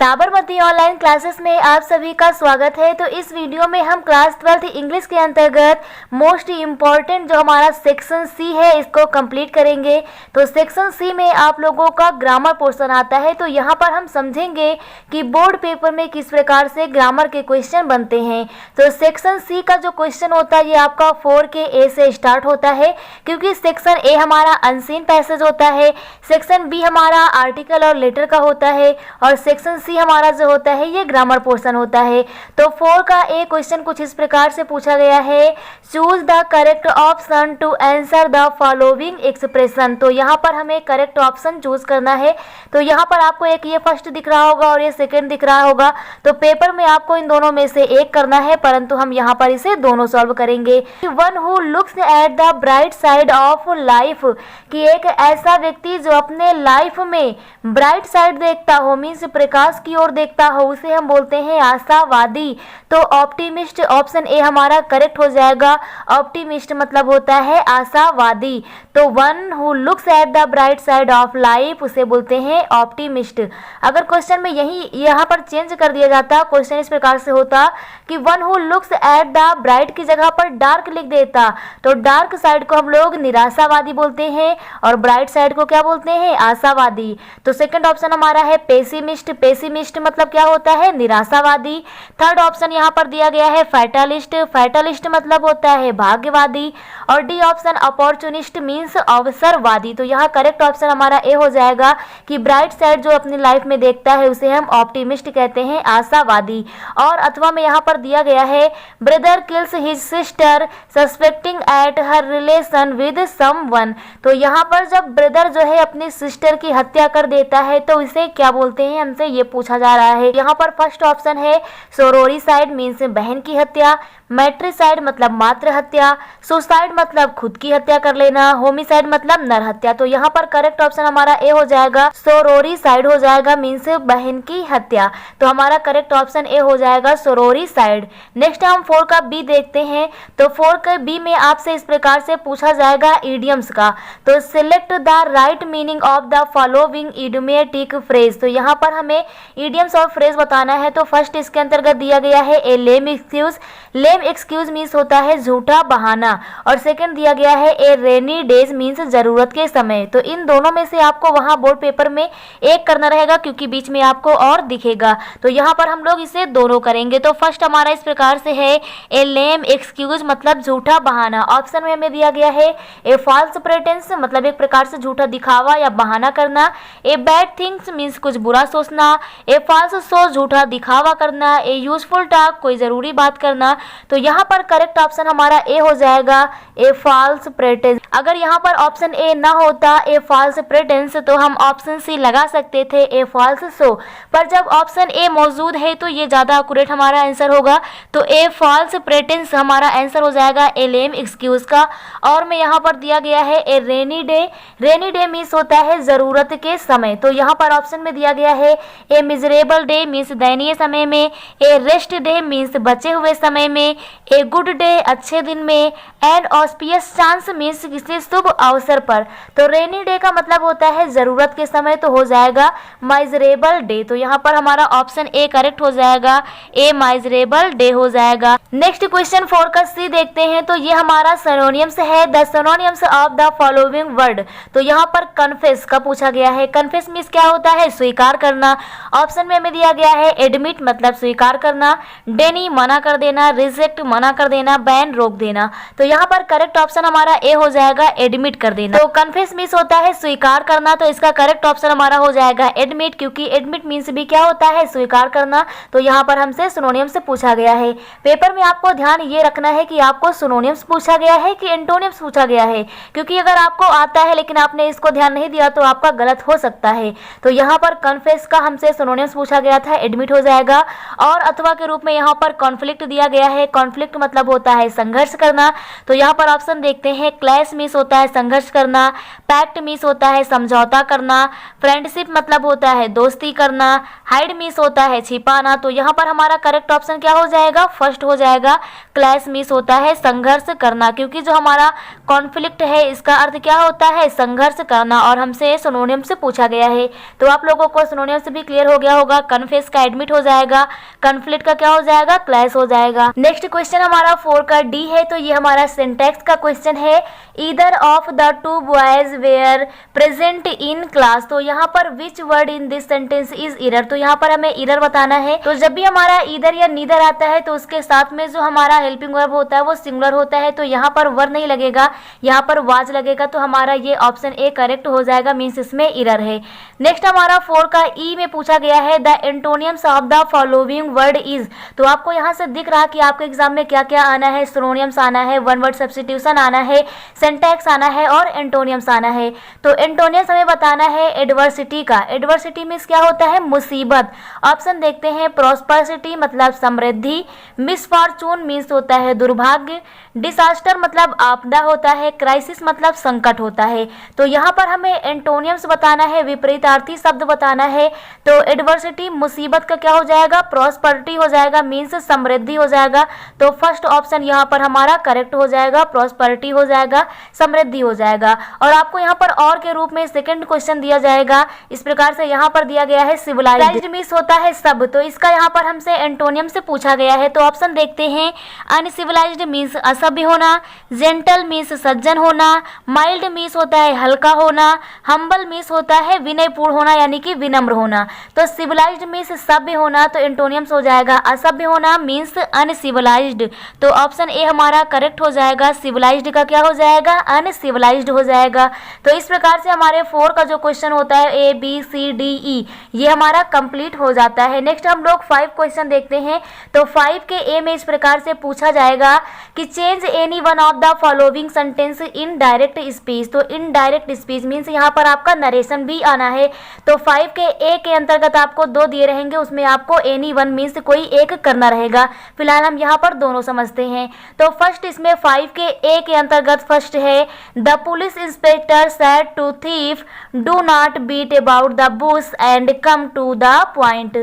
Sabarmati online classes में आप सभी का स्वागत है। तो इस वीडियो में हम क्लास 12th इंग्लिश के अंतर्गत मोस्ट इम्पॉर्टेंट जो हमारा सेक्शन सी है इसको कंप्लीट करेंगे। तो सेक्शन सी में आप लोगों का ग्रामर पोर्शन आता है। तो यहाँ पर हम समझेंगे कि बोर्ड पेपर में किस प्रकार से ग्रामर के क्वेश्चन बनते हैं। तो सेक्शन सी का जो क्वेश्चन होता है ये आपका 4 के ए से स्टार्ट होता है, क्योंकि सेक्शन ए हमारा अनसीन पैसेज होता है, सेक्शन बी हमारा आर्टिकल और लेटर का होता है और सेक्शन सी हमारा जो होता है ये ग्रामर पोर्शन होता है। तो 4 का ए क्वेश्चन कुछ इस प्रकार से पूछा गया है, choose the correct option to answer the following expression. तो यहाँ पर हमें करेक्ट ऑप्शन चूज करना है। तो यहाँ पर आपको एक ये फर्स्ट दिख रहा होगा और ये सेकंड दिख रहा होगा। तो पेपर में आपको इन दोनों में से एक करना है, परंतु हम यहाँ पर इसे दोनों सॉल्व करेंगे। One who looks at the bright side of life, कि एक ऐसा व्यक्ति जो अपने लाइफ में ब्राइट साइड देखता हो, मीन्स प्रकाश की ओर देखता हो, उसे हम बोलते हैं आशावादी। तो ऑप्टिमिस्ट ऑप्शन ए हमारा करेक्ट हो जाएगा। ऑप्टिमिस्ट मतलब होता है आशावादी। तो one who looks at the bright side of life उसे बोलते हैं ऑप्टिमिस्ट। अगर क्वेश्चन में यही यहाँ पर चेंज कर दिया जाता, क्वेश्चन इस प्रकार से होता कि one who looks at the bright की जगह पर डार्क लिख देता, तो डार्क साइड को हम लोग निराशावादी बोलते हैं और ब्राइट साइड को क्या बोलते हैं, आशावादी। तो सेकंड ऑप्शन हमारा है पेसिमिस्ट। पेसिमिस्ट मतलब क्या होता है, निराशावादी। थर्ड ऑप्शन यहाँ पर दिया गया है फैटलिस्ट। फैटलिस्ट मतलब होता है भाग्यवादी। और डी ऑप्शन अपॉर्चुनिस्ट मीन्स अवसरवादी। तो यहाँ करेक्ट ऑप्शन हमारा ए हो जाएगा कि ब्राइट साइड जो अपनी लाइफ में देखता है उसे हम ऑप्टिमिस्ट कहते हैं, आशावादी। और अथवा में यहाँ पर दिया गया है brother kills his sister suspecting at her relation with someone. तो यहाँ पर जब ब्रदर जो है अपनी सिस्टर की हत्या कर देता है तो इसे क्या बोलते हैं, हमसे ये पूछा जा रहा है। यहाँ पर फर्स्ट ऑप्शन है सोरोरिसाइड मीन्स बहन की हत्या, मैट्रिसाइड मतलब मातृ हत्या, सुसाइड मतलब खुद की हत्या कर लेना, होमिसाइड मतलब नर हत्या। तो यहाँ पर करेक्ट ऑप्शन हमारा ए हो जाएगा, सोरोरिसाइड हो जाएगा मीन्स बहन की हत्या। तो हमारा करेक्ट ऑप्शन ए हो जाएगा सोरोरिसाइड। नेक्स्ट हम 4 का बी देखते हैं। तो 4 के बी में आपसे इस प्रकार से पूछा जाएगा इडियम्स का। तो select the right meaning of the following idiomatic phrase. तो यहाँ पर हमें इडियम्स और फ्रेज बताना है। तो फर्स्ट इसके अंतर्गत दिया गया है a lame excuse. Lame excuse means होता है झूठा बहाना। और सेकंड दिया गया है ए रेनी डेज मीन्स जरूरत के समय। तो इन दोनों में से आपको वहां बोर्ड पेपर में एक करना रहेगा, क्योंकि बीच में आपको और दिखेगा। तो यहाँ पर हम लोग इसे दोनों करेंगे। तो फर्स्ट हमारा इस प्रकार से है ए लेम एक्सक्यूज मतलब झूठा बहाना। ऑप्शन में हमें दिया गया है ए फॉल्स प्रेटेंस मतलब एक प्रकार से झूठा दिखावा या बहाना करना, ए बैड थिंग्स मीन्स कुछ बुरा सोचना, ए फॉल्स शो झूठा दिखावा करना, ए यूजफुल टॉक कोई जरूरी बात करना। तो यहाँ पर करेक्ट ऑप्शन हमारा ए हो जाएगा, ए फॉल्स प्रेटेंस। अगर यहाँ पर ऑप्शन ए ना होता ए फॉल्स प्रेटेंस तो हम ऑप्शन सी लगा सकते थे ए फॉल्स शो, पर जब ऑप्शन ए मौजूद है तो ये ज़्यादा एक्यूरेट हमारा आंसर होगा। तो ए फॉल्स प्रेटेंस हमारा आंसर हो जाएगा ए लेम एक्सक्यूज का। और में यहाँ पर दिया गया है a rainy day. Rainy day means होता है ज़रूरत के समय। तो यहाँ पर ऑप्शन में दिया गया है ए मिजरेबल डे मीन्स दयनीय समय में, ए रेस्ट डे मीन्स बचे हुए समय में, ए गुड डे अच्छे दिन में, एंड ऑस्पियस चांस मीन्स किसी शुभ अवसर पर। तो रेनी डे का मतलब होता है ज़रूरत के समय, तो हो जाएगा माइजरेबल डे। तो यहाँ पर हमारा ऑप्शन ए करेक्ट हो जाएगा, ए माइजरेबल डे हो जाएगा। नेक्स्ट क्वेश्चन 4 का सी देखते हैं। तो ये हमारा सिनोनिम्स है, the synonyms of the following word. तो यहाँ पर कन्फेस का पूछा गया है। कन्फेस मीन्स क्या होता है, स्वीकार करना। ऑप्शन में हमें दिया गया है एडमिट मतलब स्वीकार करना, डेनी मना कर देना, रिजेक्ट मना कर देना, बैन रोक देना। तो यहाँ पर करेक्ट ऑप्शन हमारा ए हो जाएगा, एडमिट कर देना। तो कन्फेस मीन्स होता है स्वीकार करना, तो इसका करेक्ट ऑप्शन हमारा हो जाएगा एडमिट, क्योंकि एडमिट मीन्स भी क्या होता है, स्वीकार करना। तो यहाँ पर हमसे सिनोनियम से पूछा गया है। पेपर में आपको ध्यान ये रखना है कि आपको सिनोनिम्स पूछा गया है कि एंटोनिम्स पूछा गया है, क्योंकि अगर आपको आता है लेकिन आपने इसको ध्यान नहीं दिया तो आपका गलत हो सकता है। तो यहाँ पर कन्फेस का हमसे सिनोनिम्स पूछा गया था, एडमिट हो जाएगा। और अथवा के रूप में यहाँ पर कॉन्फ्लिक्ट दिया गया है। कॉन्फ्लिक्ट मतलब होता है संघर्ष करना। तो यहाँ पर ऑप्शन देखते हैं, क्लैश मीन्स होता है संघर्ष करना, पैक्ट मीन्स होता है समझौता करना, फ्रेंडशिप मतलब होता है दोस्ती करना, हाइड मीन्स होता है छिपाना। तो यहाँ पर हमारा करेक्ट ऑप्शन क्या हो जाएगा, फर्स्ट हो जाएगा। क्लैश मीन्स होता है संघर्ष करना, क्योंकि जो हमारा कॉन्फ्लिक्ट है इसका अर्थ क्या होता है, संघर्ष करना, और हमसे सिनोनिम से पूछा गया है। तो आप लोगों को सिनोनिम से भी क्लियर क्लियर हो गया होगा। कन्फेस का एडमिट हो जाएगा, कन्फ्लिक्ट का क्या हो जाएगा, क्लैश हो जाएगा। नेक्स्ट क्वेश्चन हमारा 4 का डी है, तो ये हमारा सिंटैक्स का क्वेश्चन है। Either of the two boys were present in class, तो यहाँ पर which word in this sentence is either, तो यहाँ पर हमें ईदर बताना है। तो जब भी हमारा ईदर या नीदर आता है तो उसके साथ में जो हमारा हेल्पिंग वर्ब होता है वो सिंगुलर होता है, तो यहाँ पर वर नहीं लगेगा, यहाँ पर वाज लगेगा। तो हमारा ये ऑप्शन ए करेक्ट हो जाएगा, मीन्स इसमें ईदर है। नेक्स्ट हमारा 4 का ई में पूछा गया है the एंटोनियम्स of the following word is, तो आपको यहाँ से दिख रहा कि आपके एग्जाम में क्या क्या आना है। सिनोनिम्स आना है, वन वर्ड सब्स्टिट्यूशन आना है, सिंटैक्स आना है और एंटोनियम्स आना है। तो एंटोनियम्स हमें बताना है एडवर्सिटी का। एडवर्सिटी मीन्स क्या होता है, मुसीबत। ऑप्शन देखते हैं, प्रॉस्पर्सिटी मतलब समृद्धि, मिसफॉर्चून मीन्स होता है दुर्भाग्य, डिसास्टर मतलब आपदा होता है, क्राइसिस मतलब संकट होता है। तो यहाँ पर हमें एंटोनियम्स बताना है, विपरीतार्थी शब्द बताना है। तो एडवर्सिटी मुसीबत का क्या हो जाएगा, प्रॉस्पर्टी हो जाएगा, मीन्स समृद्धि हो जाएगा। तो फर्स्ट ऑप्शन यहाँ पर हमारा करेक्ट हो जाएगा, प्रॉस्पर्टी हो जाएगा, समृद्धि हो जाएगा। और आपको यहाँ पर और के रूप में सेकंड क्वेश्चन दिया जाएगा, इस प्रकार से यहाँ पर दिया गया है सिविलाइज्ड मीन्स होता है सब, तो इसका यहाँ पर हमसे एंटोनियम से पूछा गया है। तो ऑप्शन देखते हैं, अनसिविलाइज्ड मीन्स असभ्य होना, जेंटल मीन्स सज्जन होना, माइल्ड मीन्स होता है हल्का होना, हम्बल मीन्स होता है विनयपूर्ण होना यानी कि विनम्र होना। तो सिविलाइज्ड मीन्स सभ्य होना, तो एंटोनियम्स हो जाएगा असभ्य होना मीन्स अनसिविलाइज्ड। तो ऑप्शन ए हमारा करेक्ट हो जाएगा, सिविलाइज्ड का क्या हो जाएगा, अनसिविलाइज्ड हो जाएगा। तो इस प्रकार से हमारे 4 का जो क्वेश्चन होता है A B C D E ये हमारा कंप्लीट हो जाता है। नेक्स्ट हम लोग 5 क्वेश्चन देखते हैं। तो 5 के ए में इस प्रकार से पूछा जाएगा कि change any one of the following sentence in direct speech. तो इन डायरेक्ट स्पीच मीन्स यहाँ पर आपका नरेशन भी आना है। तो 5 के ए के अंतर्गत आपको 2 दिए रहेंगे, उसमें आपको एनी वन मीन्स कोई एक करना रहेगा। फिलहाल हम यहाँ पर दोनों समझते हैं। तो फर्स्ट इसमें 5 के ए के अंतर्गत फर्स्ट है the police inspector said to thief do not beat about the bush and come to the point.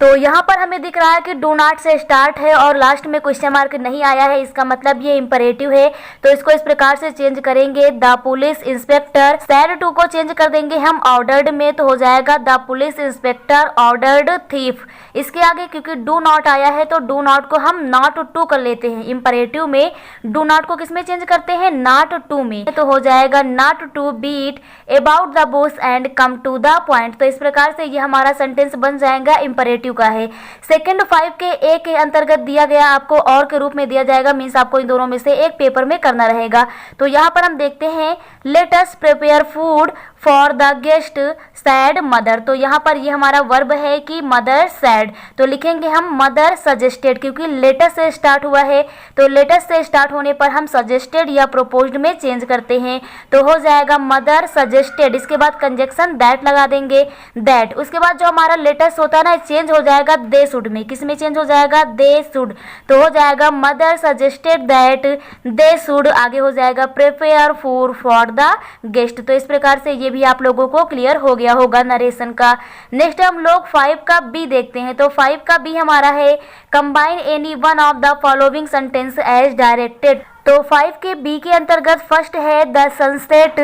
तो यहाँ पर हमें दिख रहा है कि डू नॉट से स्टार्ट है और लास्ट में क्वेश्चन मार्क नहीं आया है, इसका मतलब ये इंपरेटिव है। तो इसको इस प्रकार से चेंज करेंगे, the police inspector said to को चेंज कर देंगे हम ऑर्डर्ड में, तो हो जाएगा the police inspector ordered thief. इसके आगे क्योंकि डू नॉट आया है तो डू नॉट को हम नॉट टू कर लेते हैं। इंपरेटिव में डू नॉट को किस में चेंज करते हैं, नॉट टू में, तो हो जाएगा not to beat about the bush and come to the point. तो इस प्रकार से ये हमारा सेंटेंस बन जाएगा इंपरेटिव का है। सेकंड 5 के ए के अंतर्गत दिया गया आपको और के रूप में दिया जाएगा, मीन्स आपको इन दोनों में से एक पेपर में करना रहेगा। तो यहाँ पर हम देखते हैं let us prepare food for the guest sad mother. तो यहाँ पर ये हमारा वर्ब है कि मदर सैड, तो लिखेंगे हम मदर सजेस्टेड, क्योंकि लेटस से स्टार्ट हुआ है तो लेटस से स्टार्ट होने पर हम सजेस्टेड या प्रोपोज्ड में चेंज करते हैं। तो हो जाएगा मदर सजेस्टेड, इसके बाद कंजक्शन दैट लगा देंगे दैट। उसके बाद जो हमारा लेटस होता है ना चेंज हो जाएगा दे शुड में, किस में चेंज हो जाएगा, दे शुड। तो हो जाएगा mother suggested that they should, आगे हो जाएगा prepare food for the guest. तो इस प्रकार से ये भी आप लोगों को क्लियर हो गया होगा नरेशन का। नेक्स्ट हम लोग 5 का बी देखते हैं। तो 5 का बी हमारा है combine any one of the following sentence as directed. तो 5 के बी के अंतर्गत फर्स्ट है the sunset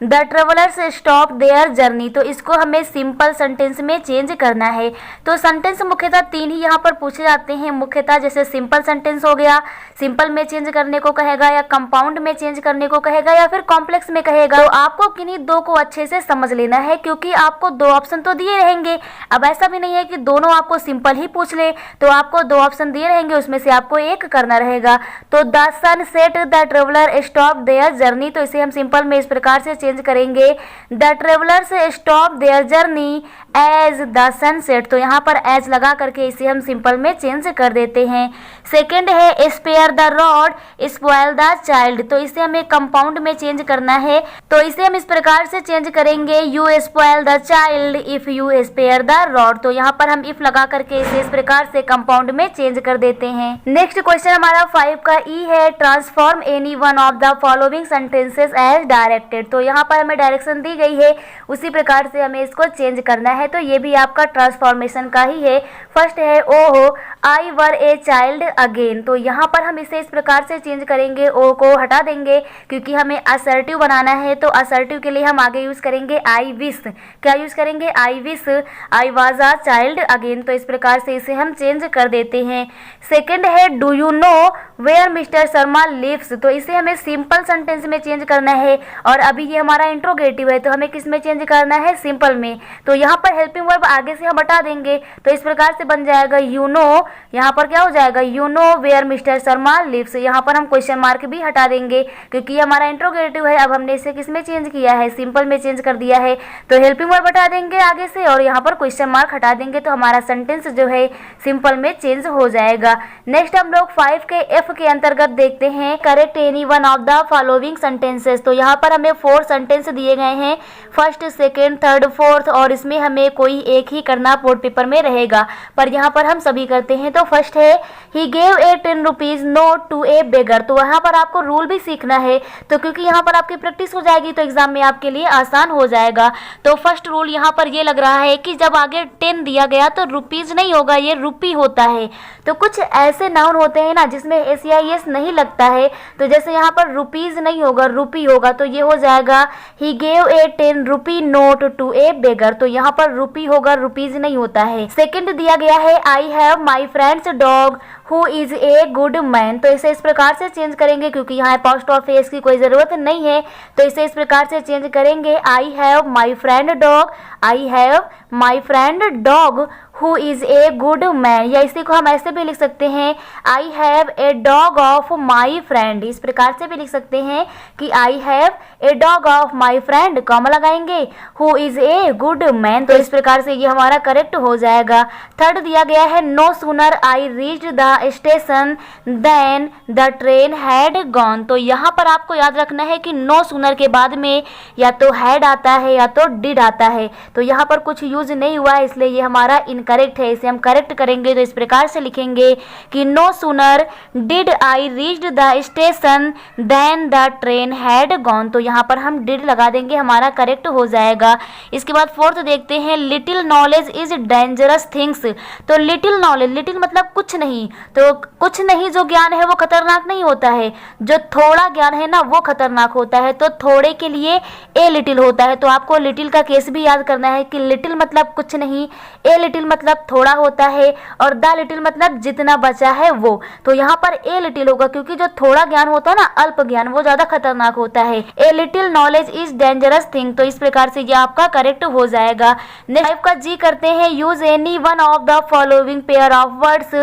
the travellers stop their journey. तो इसको हमें सिंपल सेंटेंस में चेंज करना है। तो सेंटेंस मुख्यतः 3 ही यहाँ पर पूछे जाते हैं मुख्यतः, जैसे सिंपल सेंटेंस हो गया, सिंपल में चेंज करने को कहेगा या कंपाउंड में चेंज करने को कहेगा या फिर कॉम्प्लेक्स में कहेगा। तो आपको किन्हीं 2 को अच्छे से समझ लेना है, क्योंकि आपको 2 ऑप्शन तो दिए रहेंगे। अब ऐसा भी नहीं है कि दोनों आपको सिंपल ही पूछ ले, तो आपको 2 ऑप्शन दिए रहेंगे, उसमें से आपको एक करना रहेगा। तो the sunset the traveller stop their journey, तो इसे हम सिंपल में इस प्रकार से चेंज करेंगे the travellers stop their journey as the sunset. तो यहाँ पर एज लगा करके इसे हम सिंपल में चेंज कर देते हैं। सेकंड है spare the rod spoil the child. तो इसे हमें कंपाउंड में चेंज करना है। तो इसे हम इस प्रकार से चेंज करेंगे you spoil the child if you spare the rod. तो यहाँ पर हम इफ लगा करके इसे इस प्रकार से कंपाउंड में चेंज कर देते हैं। नेक्स्ट क्वेश्चन हमारा 5 का ई है transform any one of the following sentences as directed. तो यहाँ जहाँ पर हमें डायरेक्शन दी गई है उसी प्रकार से हमें इसको चेंज करना है। तो ये भी आपका ट्रांसफॉर्मेशन का ही है। फर्स्ट है ओ हो आई वर ए चाइल्ड अगेन, तो यहाँ पर हम इसे इस प्रकार से चेंज करेंगे, ओ को हटा देंगे क्योंकि हमें असर्टिव बनाना है। तो असर्टिव के लिए हम आगे यूज करेंगे आई विश। क्या यूज करेंगे? I wish I was a child again. तो इस प्रकार से इसे हम चेंज कर देते हैं। सेकंड है do you know where Mr Sharma lives, तो इसे हमें सिंपल सेंटेंस में चेंज करना है और अभी ये हमारा इंट्रोगेटिव है तो हमें किस में चेंज करना है? सिंपल में। तो यहाँ पर हेल्पिंग वर्ब आगे से हम हटा देंगे तो इस प्रकार से बन जाएगा यू नो, यहाँ पर क्या हो जाएगा? You know where Mr Sharma lives. यहाँ पर हम क्वेश्चन मार्क भी हटा देंगे क्योंकि ये हमारा इंट्रोगेटिव है। अब हमने इसे किस में चेंज किया है? सिंपल में चेंज कर दिया है। तो हेल्पिंग वर्ब हटा देंगे आगे से और यहाँ पर क्वेश्चन मार्क हटा देंगे तो हमारा सेंटेंस जो है सिंपल में चेंज हो जाएगा। नेक्स्ट हम लोग 5 के एफ के अंतर्गत देखते हैं correct any one of the following sentences. तो यहाँ पर हमें 4 सेंटेंस दिए गए हैं, फर्स्ट, सेकेंड, थर्ड, फोर्थ, और इसमें हमें कोई एक ही करना बोर्ड पेपर में रहेगा पर यहाँ पर हम सभी करते हैं। तो फर्स्ट है he gave a 10 rupees note to a beggar. तो यहाँ पर आपको रूल भी सीखना है तो क्योंकि यहाँ पर आपकी प्रैक्टिस हो जाएगी तो एग्जाम में आपके लिए आसान हो जाएगा। तो फर्स्ट रूल यहाँ पर ये लग रहा है कि जब आगे 10 दिया गया तो रुपीज नहीं होगा, ये रुपी होता है। तो कुछ ऐसे नाउन होते हैं ना जिसमें एस नहीं लगता है, तो जैसे यहाँ पर रुपीज नहीं होगा, रुपी होगा, तो ये हो जाएगा he gave a 10 rupee note to a beggar. तो यहाँ पर रुपी होगा, रुपीज नहीं होता है। सेकंड दिया गया है आई have my friends dog who is a good man. तो इसे इस प्रकार से चेंज करेंगे क्योंकि यहाँ पोस्ट ऑफ फेस की कोई ज़रूरत नहीं है तो इसे इस प्रकार से चेंज करेंगे I have my friend dog, I have my friend dog who is a good man. या इसी को हम ऐसे भी लिख सकते हैं I have a dog of my friend. इस प्रकार से भी लिख सकते हैं कि I have a dog of my friend, comma लगाएंगे, who is a good man. तो इस प्रकार से ये हमारा करेक्ट हो जाएगा। थर्ड दिया गया है no sooner I reached the station then the train had gone. तो यहाँ पर आपको याद रखना है कि नो सूनर के बाद में या तो हैड आता है या तो डिड आता है। तो यहाँ पर कुछ यूज नहीं हुआ है इसलिए ये हमारा इनकरेक्ट है। इसे हम करेक्ट करेंगे तो इस प्रकार से लिखेंगे कि no sooner did I reached the station then the train had gone. तो यहाँ पर हम डिड लगा देंगे, हमारा करेक्ट हो जाएगा। इसके बाद फोर्थ देखते हैं little knowledge is dangerous things. तो लिटिल नॉलेज, लिटिल मतलब कुछ नहीं, तो कुछ नहीं जो ज्ञान है वो खतरनाक नहीं होता है, जो थोड़ा ज्ञान है ना वो खतरनाक होता है। तो थोड़े के लिए ए लिटिल होता है। तो आपको लिटिल का केस भी याद करना है कि लिटिल मतलब कुछ नहीं, ए लिटिल मतलब थोड़ा होता है और द लिटिल मतलब जितना बचा है वो। तो यहाँ पर ए लिटिल होगा क्योंकि जो थोड़ा ज्ञान होता है ना, अल्प ज्ञान, वो ज्यादा खतरनाक होता है। A little knowledge is dangerous thing. तो इस प्रकार से ये आपका करेक्ट हो जाएगा। नेक्स्ट का जी करते हैं use any one of the following pair of words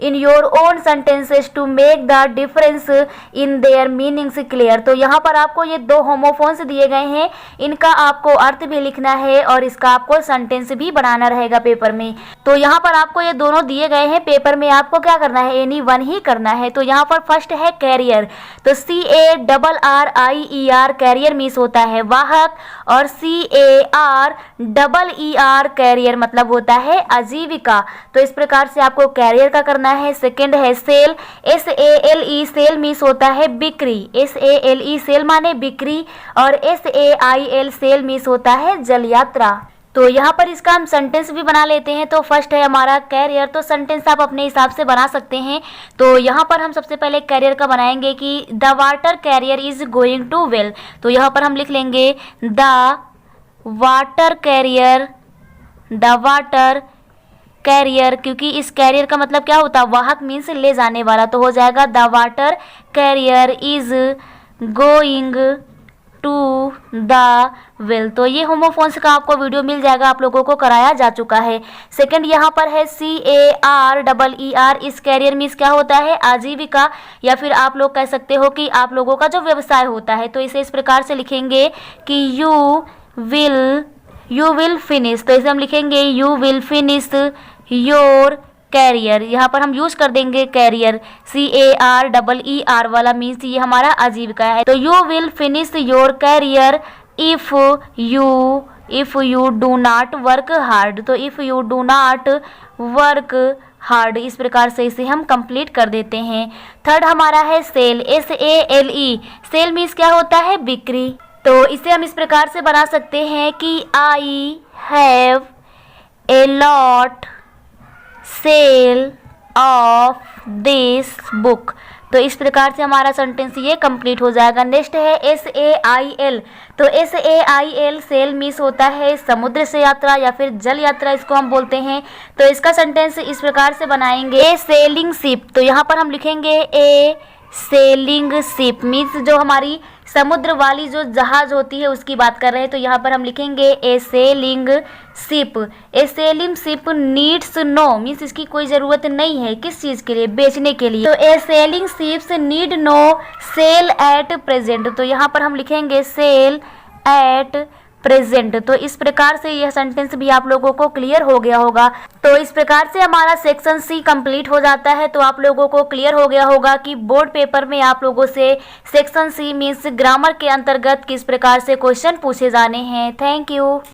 in your own sentences to make the difference in their meanings clear. तो यहाँ पर आपको ये 2 होमोफोन्स दिए गए हैं, इनका आपको अर्थ भी लिखना है और इसका आपको सेंटेंस भी बनाना रहेगा पेपर में। तो यहाँ पर आपको ये दोनों दिए गए हैं, पेपर में आपको क्या करना है? एनी वन ही करना है। तो यहाँ पर फर्स्ट है कैरियर। तो CARRIER कैरियर मीन्स होता है वाहक और CAREER कैरियर मतलब होता है आजीविका। तो इस प्रकार से आपको कैरियर का करना है। सेकंड है सेल, SALE सेल मीन्स होता है बिक्री, SALE सेल माने बिक्री और SAIL सेल मीन्स होता है जल यात्रा। तो यहाँ पर इसका हम सेंटेंस भी बना लेते हैं। तो फर्स्ट है हमारा कैरियर, तो सेंटेंस आप अपने हिसाब से बना सकते हैं। तो यहाँ पर हम सबसे पहले कैरियर का बनाएंगे कि the water carrier is going to well. तो यहाँ पर हम लिख लेंगे the water carrier, the water carrier, क्योंकि इस कैरियर का मतलब क्या होता है? वाहक मीन्स ले जाने वाला। तो हो जाएगा the water carrier is going to the well. तो ये होमोफोन्स का आपको वीडियो मिल जाएगा, आप लोगों को कराया जा चुका है। सेकंड यहाँ पर है CAREER, इस कैरियर मीन्स क्या होता है? आजीविका, या फिर आप लोग कह सकते हो कि आप लोगों का जो व्यवसाय होता है। तो इसे इस प्रकार से लिखेंगे कि यू विल फिनिश। तो इसे हम लिखेंगे you will finish your career. यहाँ पर हम यूज कर देंगे कैरियर, CAREER वाला मीन्स ये हमारा आजीविका है। तो you will finish your career if you do not work hard. तो if you do not work hard, इस प्रकार से इसे हम कंप्लीट कर देते हैं। थर्ड हमारा है सेल, SALE सेल मीन्स क्या होता है? बिक्री, तो इसे हम इस प्रकार से बना सकते हैं कि I have a lot sale of this book. तो इस प्रकार से हमारा सेंटेंस ये कंप्लीट हो जाएगा। नेक्स्ट है SAIL। तो SAIL सेल मीन्स होता है समुद्र से यात्रा या फिर जल यात्रा, इसको हम बोलते हैं। तो इसका सेंटेंस इस प्रकार से बनाएंगे, ए सेलिंग शिप। तो यहाँ पर हम लिखेंगे ए सेलिंग शिप मीन्स जो हमारी समुद्र वाली जो जहाज होती है उसकी बात कर रहे हैं। तो यहाँ पर हम लिखेंगे a sailing ship. A sailing ship needs no means इसकी कोई ज़रूरत नहीं है, किस चीज़ के लिए, बेचने के लिए। तो a sailing ships need no sail at present. तो यहाँ पर हम लिखेंगे सेल एट प्रेजेंट। तो इस प्रकार से यह सेंटेंस भी आप लोगों को क्लियर हो गया होगा। तो इस प्रकार से हमारा सेक्शन सी कंप्लीट हो जाता है। तो आप लोगों को क्लियर हो गया होगा कि बोर्ड पेपर में आप लोगों से सेक्शन सी मीन्स ग्रामर के अंतर्गत किस प्रकार से क्वेश्चन पूछे जाने हैं। Thank you.